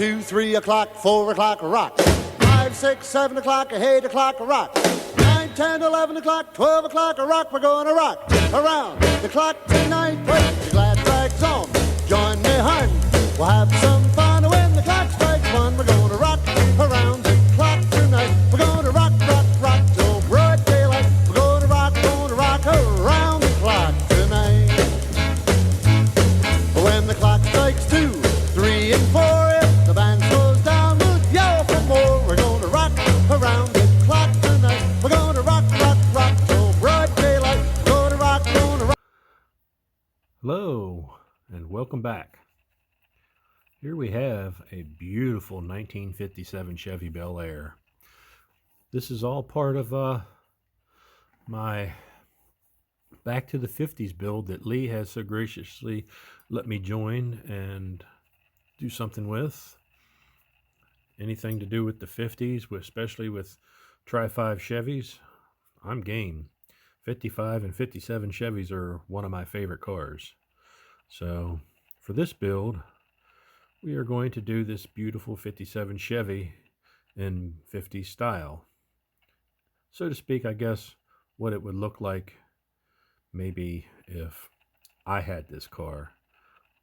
2, 3 o'clock, 4 o'clock, rock. 5, 6, 7 o'clock, 8 o'clock, rock. 9, 10, 11 o'clock, 12 o'clock, rock. We're going to rock around the clock tonight. Put your glad rags on, join me, hun. We'll have some fun when the clock strikes 1. We're going to rock around the clock tonight. We're going to rock, rock, rock till broad daylight. We're going to rock around the clock tonight. When the clock strikes 2, 3, and 4, if the band slows down, we'll yell for more. We're going to rock around the clock tonight. We're going to rock, rock, rock till broad daylight. We're going to rock, Hello, and welcome back. Here we have a beautiful 1957 Chevy Bel Air. This is all part of my Back to the 50s build that Lee has so graciously let me join and do something with. Anything to do with the 50s, especially with Tri-5 Chevys, I'm game. 55 and 57 Chevys are one of my favorite cars. So for this build, we are going to do this beautiful 57 Chevy in 50s style. So to speak, I guess what it would look like maybe if I had this car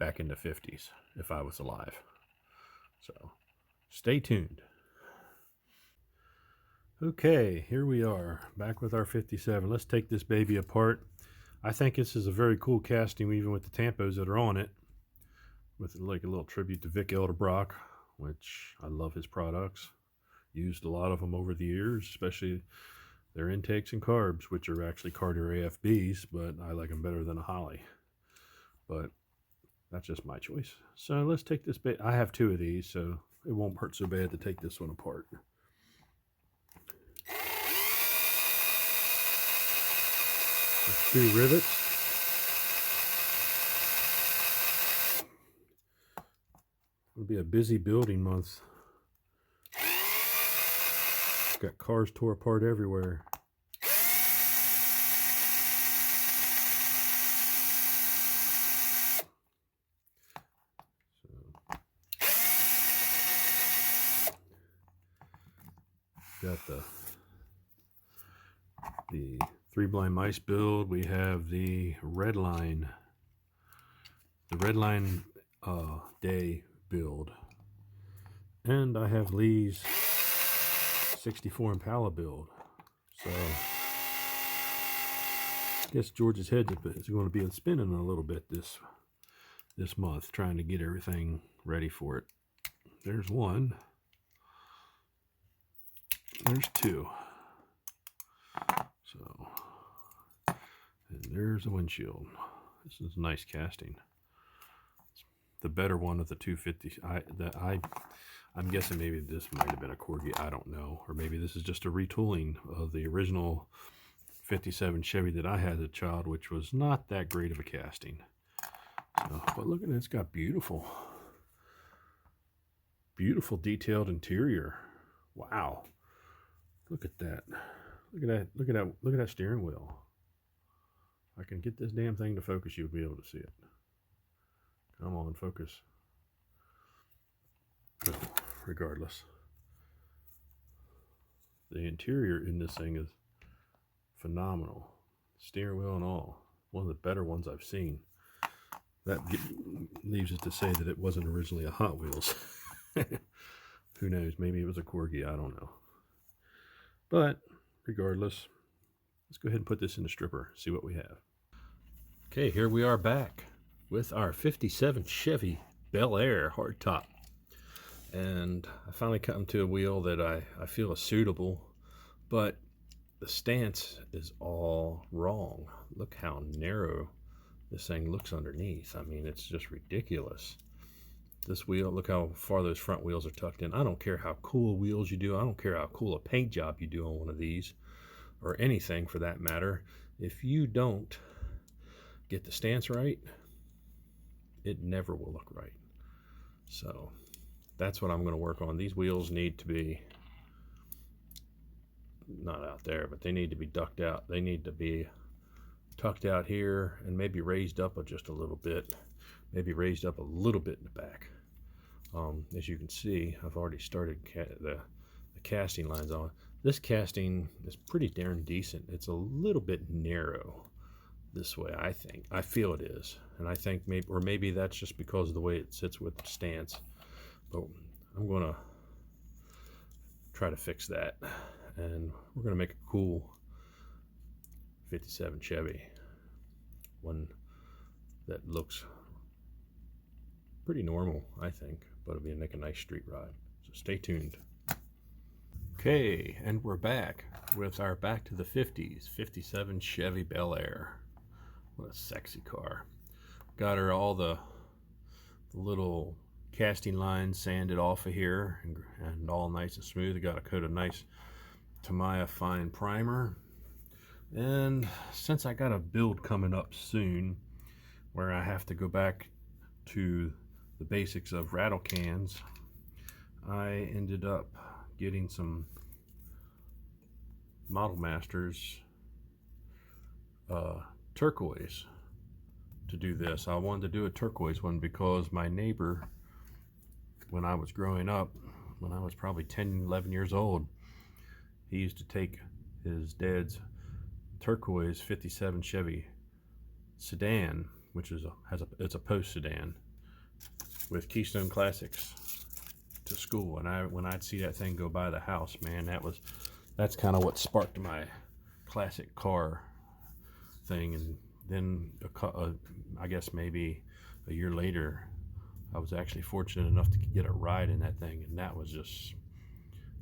back in the 50s, if I was alive. So stay tuned. Okay, here we are, back with our 57. Let's take this baby apart. I think this is a very cool casting, even with the tampos that are on it, with like a little tribute to Vic Elderbrock, which I love his products. Used a lot of them over the years, especially their intakes and carbs, which are actually Carter AFBs, but I like them better than a Holly. But that's just my choice. So let's take this bit. I have 2 of these, so it won't hurt so bad to take this one apart. There's 2 rivets. It'll be a busy building month. Got cars tore apart everywhere. Got the 3 blind mice build. We have the red line day build, and I have Lee's 64 Impala build. So I guess George's head is going to be spinning a little bit this month, trying to get everything ready for it. There's 1. There's 2. So, and there's the windshield. This is nice casting. It's the better one of the 250. I'm guessing maybe this might have been a Corgi. I don't know. Or maybe this is just a retooling of the original 57 Chevy that I had as a child, which was not that great of a casting. So, but look at it. It's got beautiful detailed interior. Wow. Look at that. Look at that. Look at that steering wheel. If I can get this damn thing to focus, you'll be able to see it. Come on, focus. No, regardless, the interior in this thing is phenomenal. Steering wheel and all. One of the better ones I've seen. That leaves it to say that it wasn't originally a Hot Wheels. Who knows? Maybe it was a Corgi. I don't know. But regardless, let's go ahead and put this in the stripper, see what we have. Okay, here we are back with our 57 Chevy Bel Air hardtop. And I finally come to a wheel that I feel is suitable, but the stance is all wrong. Look how narrow this thing looks underneath. I mean, it's just ridiculous. This wheel, look how far those front wheels are tucked in. I don't care how cool wheels you do. I don't care how cool a paint job you do on one of these, or anything for that matter. If you don't get the stance right, it never will look right. So that's what I'm going to work on. These wheels need to be not out there, but they need to be ducked out. They need to be tucked out here and maybe raised up just a little bit. Maybe raised up a little bit in the back. As you can see, I've already started the casting lines on. This casting is pretty darn decent. It's a little bit narrow this way, I think. I feel it is. And I think maybe that's just because of the way it sits with the stance. But I'm going to try to fix that. And we're going to make a cool 57 Chevy. One that looks pretty normal, I think, but it'll make a nice street ride. So stay tuned. Okay, and we're back with our Back to the 50s 57 Chevy Bel Air. What a sexy car. Got her all the little casting lines sanded off of here and all nice and smooth. I got a coat of nice Tamiya fine primer. And since I got a build coming up soon where I have to go back to the basics of rattle cans, I ended up getting some Model Masters turquoise to do this. I wanted to do a turquoise one because my neighbor, when I was growing up, when I was probably 10, 11 years old, he used to take his dad's turquoise 57 Chevy sedan, which is it's a post sedan with Keystone Classics, to school. And when I'd see that thing go by the house, man, that's kind of what sparked my classic car thing. And then I guess maybe a year later, I was actually fortunate enough to get a ride in that thing, and that was just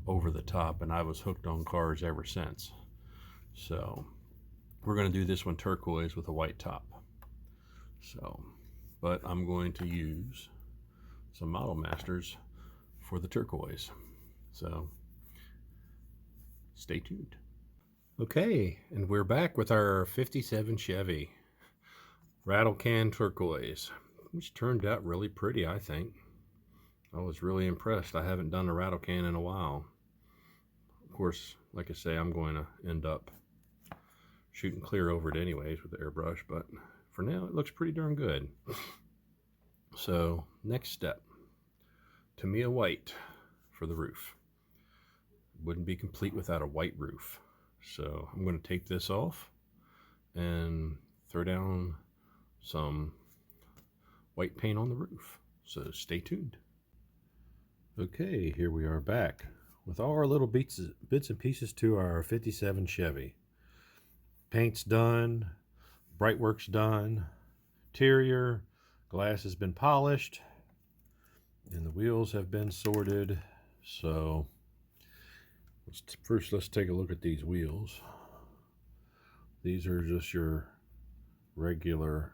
over the top, and I was hooked on cars ever since. So we're going to do this one turquoise with a white top. So, but I'm going to use some Model Masters for the turquoise. So stay tuned. Okay, and we're back with our 57 Chevy rattle can turquoise, which turned out really pretty, I think. I was really impressed. I haven't done a rattle can in a while. Of course, like I say, I'm going to end up shooting clear over it anyways with the airbrush, but for now it looks pretty darn good. So next step, Tamiya white for the roof. Wouldn't be complete without a white roof. So I'm going to take this off and throw down some white paint on the roof. So stay tuned. Okay, here we are back with all our little bits and pieces to our 57 Chevy. Paint's done, bright work's done, interior, glass has been polished, and the wheels have been sorted. So let's take a look at these wheels. These are just your regular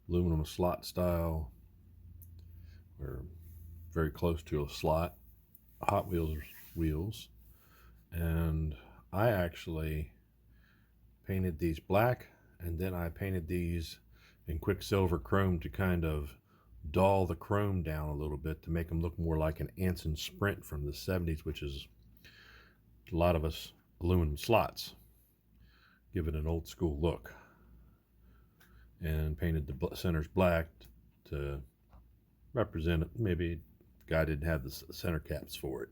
aluminum slot style, or very close to a slot Hot Wheels wheels. And I actually painted these black, and then I painted these in Quicksilver chrome to kind of dull the chrome down a little bit to make them look more like an Anson Sprint from the 70s, which is a lot of us aluminum slots. Give it an old school look. And painted the centers black to represent it. Maybe the guy didn't have the center caps for it.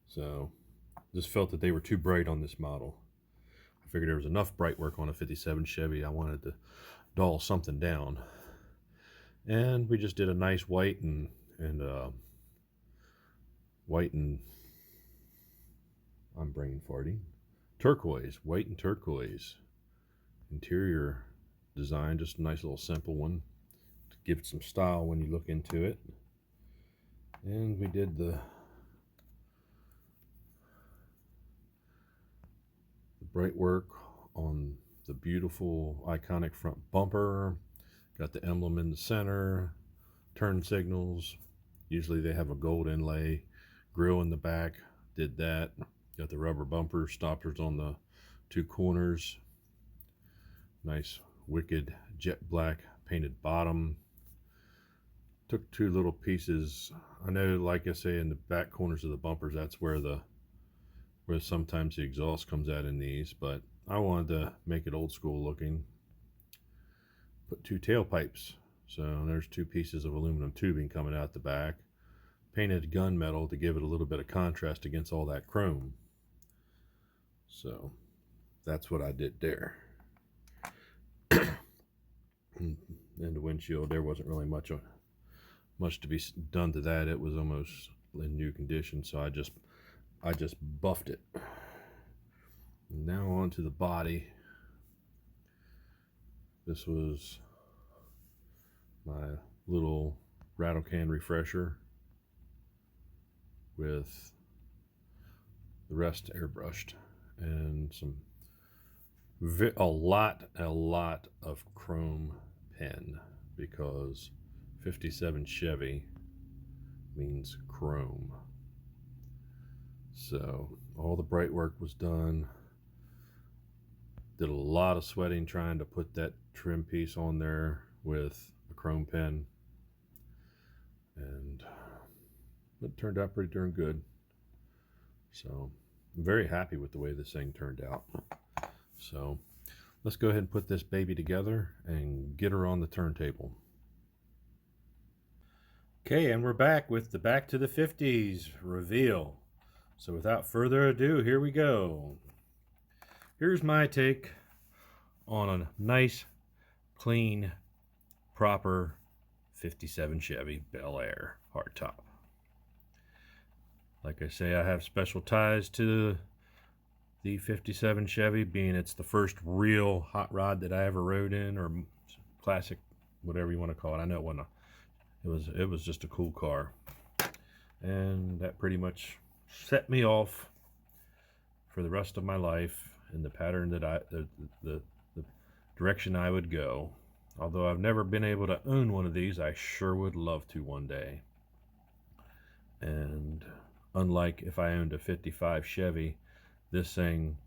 So just felt that they were too bright on this model. I figured there was enough bright work on a 57 Chevy. I wanted to dull something down. And we just did a nice white and I'm brain farting. Turquoise, white and turquoise. Interior design, just a nice little simple one to give it some style when you look into it. And we did the bright work on the beautiful iconic front bumper. Got the emblem in the center, turn signals. Usually they have a gold inlay, grill in the back. Did that. Got the rubber bumper stoppers on the two corners. Nice wicked jet black painted bottom. Took two little pieces. I know, like I say, in the back corners of the bumpers, that's where sometimes the exhaust comes out in these, but I wanted to make it old school looking. Put two tailpipes So there's 2 pieces of aluminum tubing coming out the back, painted gunmetal to give it a little bit of contrast against all that chrome. So that's what I did there. And the windshield, there wasn't really much to be done to that. It was almost in new condition, so I just buffed it. Now on to the body. This was my little rattle can refresher with the rest airbrushed and a lot of chrome pen, because 57 Chevy means chrome. So all the bright work was done. Did a lot of sweating trying to put that trim piece on there with a chrome pen, and it turned out pretty darn good. So I'm very happy with the way this thing turned out. So let's go ahead and put this baby together and get her on the turntable. Okay, and we're back with the Back to the 50s reveal. So without further ado, here we go. Here's my take on a nice, clean, proper 57 Chevy Bel Air hardtop. Like I say, I have special ties to the 57 Chevy, being it's the first real hot rod that I ever rode in, or classic, whatever you want to call it. I know it wasn't it was just a cool car, and that pretty much set me off for the rest of my life in the pattern that the direction I would go. Although I've never been able to own one of these, I sure would love to one day. And unlike if I owned a 55 Chevy, this thing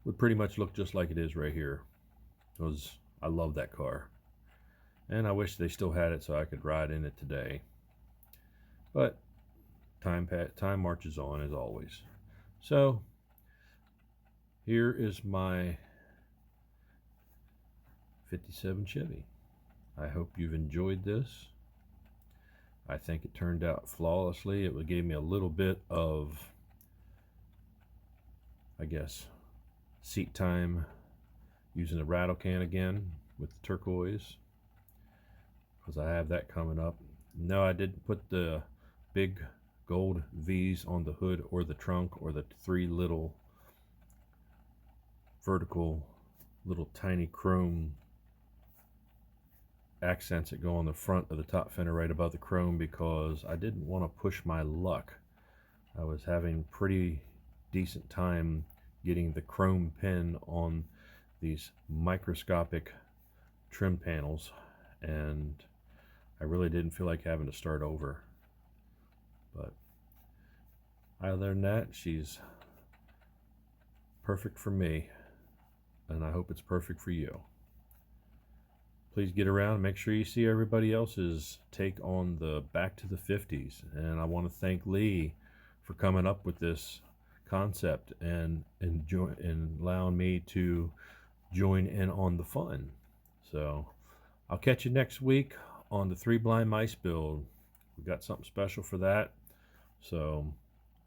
would pretty much look just like it is right here. I love that car, and I wish they still had it so I could ride in it today. But time marches on, as always. So here is my 57 Chevy. I hope you've enjoyed this. I think it turned out flawlessly. It gave me a little bit of, I guess, seat time using the rattle can again with the turquoise, because I have that coming up. No, I didn't put the big gold V's on the hood or the trunk, or the 3 little vertical little tiny chrome accents that go on the front of the top fender right above the chrome, because I didn't want to push my luck. I was having pretty decent time getting the chrome pen on these microscopic trim panels, and I really didn't feel like having to start over. But other than that, she's perfect for me, and I hope it's perfect for you. Please get around and make sure you see everybody else's take on the Back to the 50s. And I want to thank Lee for coming up with this concept and allowing me to join in on the fun. So I'll catch you next week on the 3 Blind Mice build. We got something special for that, so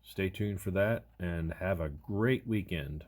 stay tuned for that, and have a great weekend.